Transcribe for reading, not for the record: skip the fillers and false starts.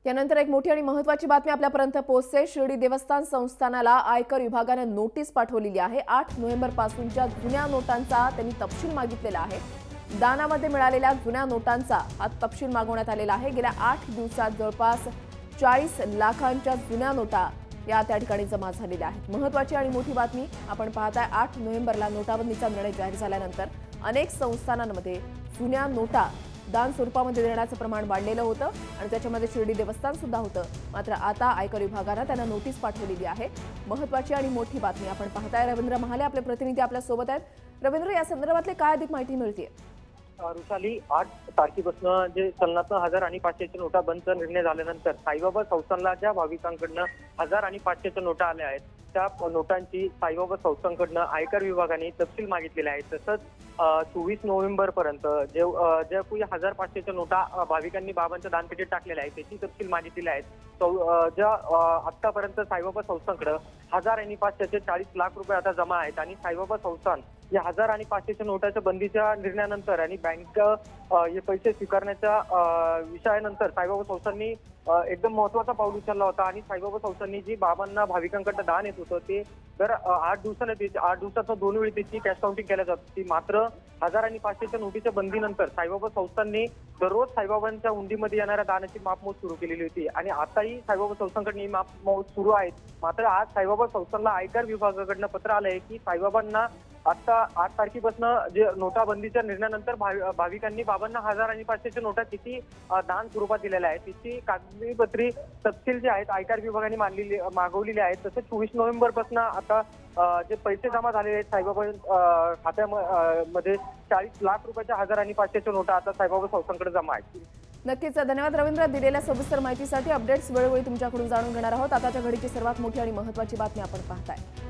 यानंतर एक मोठी आणि महत्त्वाची बातमी आपल्यापर्यंत पोहोचते। शिर्डी देवस्थान संस्थानाला आयकर विभागाने नोटीस पाठवलेली आहे। 8 नोव्हेंबर पासूनच्या जुन्या नोटांचा त्यांनी तपशील मागितलेला आहे। दानामध्ये मिळालेल्या जुन्या नोटांचा हा तपशील मागवण्यात आलेला आहे। गेल्या 8 दिवसात जवळपास 40 लाखांच्या जुन्या नोटा या त्या ठिकाणी जमा झालेल्या आहेत। महत्त्वाची आणि मोठी बातमी आपण पाहताय। 8 नोव्हेंबरला नोटाबंदीचा निर्णय जाहीर झाल्यानंतर अनेक संस्थानांमध्ये जुन्या नोटा दान स्वरूपामध्ये देण्याचं प्रमाण वाढलेलं होतं आणि त्याच्यामध्ये शिर्डी देवस्थान सुद्धा होतं। मात्र आता आयकर विभागाने त्यांना नोटीस पाठवलेली आहे। महत्त्वाची आणि मोठी बातमी आपण पाहताय। रवींद्र महाले आपले प्रतिनिधी आपल्या सोबत आहेत। रवींद्र, या संदर्भातले काय अधिक माहिती मिळते? रुशाली, 8 तारखेपासून जे चलनातनं 1000 आणि 500च्या नोटा बंदचा निर्णय झाल्यानंतर साईबाबा संस्थानला ज्या भाविकांकडनं 1000 आणि 500च्या नोटा आल्या आहेत त्या नोटांची साईबाबा संस्थानकडनं आयकर विभागाने तपशील मागितलेले आहे। तसंच 24 नोव्हेंबर पर्यंत ज्या काही 1000-500च्या नोटा भाविकांनी बाबांच्या दानपेटीत टाकलेल्या आहेत त्याची तपशील मागितलेली आहेत। ज्या आतापर्यंत साईबाबा संस्थानकडे 1000 आणि 500चे 40 लाख रुपये आता जमा आहेत आणि साईबाबा संस्थान या 1000 आणि 500च्या नोटाच्या बंदीच्या निर्णयानंतर आणि बँक हे पैसे स्वीकारण्याच्या विषयानंतर साईबाबा संस्थांनी एकदम महत्त्वाचा पाऊल उचलला होता आणि साईबाबा संस्थांनी जी बाबांना भाविकांकडे दान येत होतं ते दर 8 दिवसात 2 वेळी त्याची कॅश काउंटिंग केल्या जात होती। मात्र 1000 आणि 500च्या नोटीच्या बंदीनंतर साईबाबा संस्थांनी दररोज साईबाबांच्या उंडीमध्ये येणाऱ्या दानाची मापमोज सुरू केलेली होती आणि आताही साईबाबा संस्थांकडून ही मापमोज सुरू आहे। मात्र आज साईबाबा संस्थांना आयकर विभागाकडनं पत्र आलंय की साईबाबांना आता 8 तारखेपासून जे नोटाबंदीच्या निर्णयानंतर भाविकांनी बाबांना 1000 आणि 500च्या नोटा किती दान स्वरूपात दिलेल्या आहेत त्याची कागदपत्री तपशील जे आहेत आयकर विभागाने मागवलेले आहेत। तसंच 24 नोव्हेंबर पासून आता जे पैसे जमा झालेले आहेत साईबाबा खात्यामध्ये 40 लाख रुपयाच्या 1000 आणि 500च्या नोटा आता साईबाबा संस्थांकडे जमा आहेत। नक्कीच धन्यवाद रवींद्र, दिलेल्या सविस्तर माहितीसाठी। अपडेट्स वेळोवेळी तुमच्याकडून जाणून घेणार आहोत। आताच्या घडीची सर्वात मोठी आणि महत्त्वाची बातमी आपण पाहताय।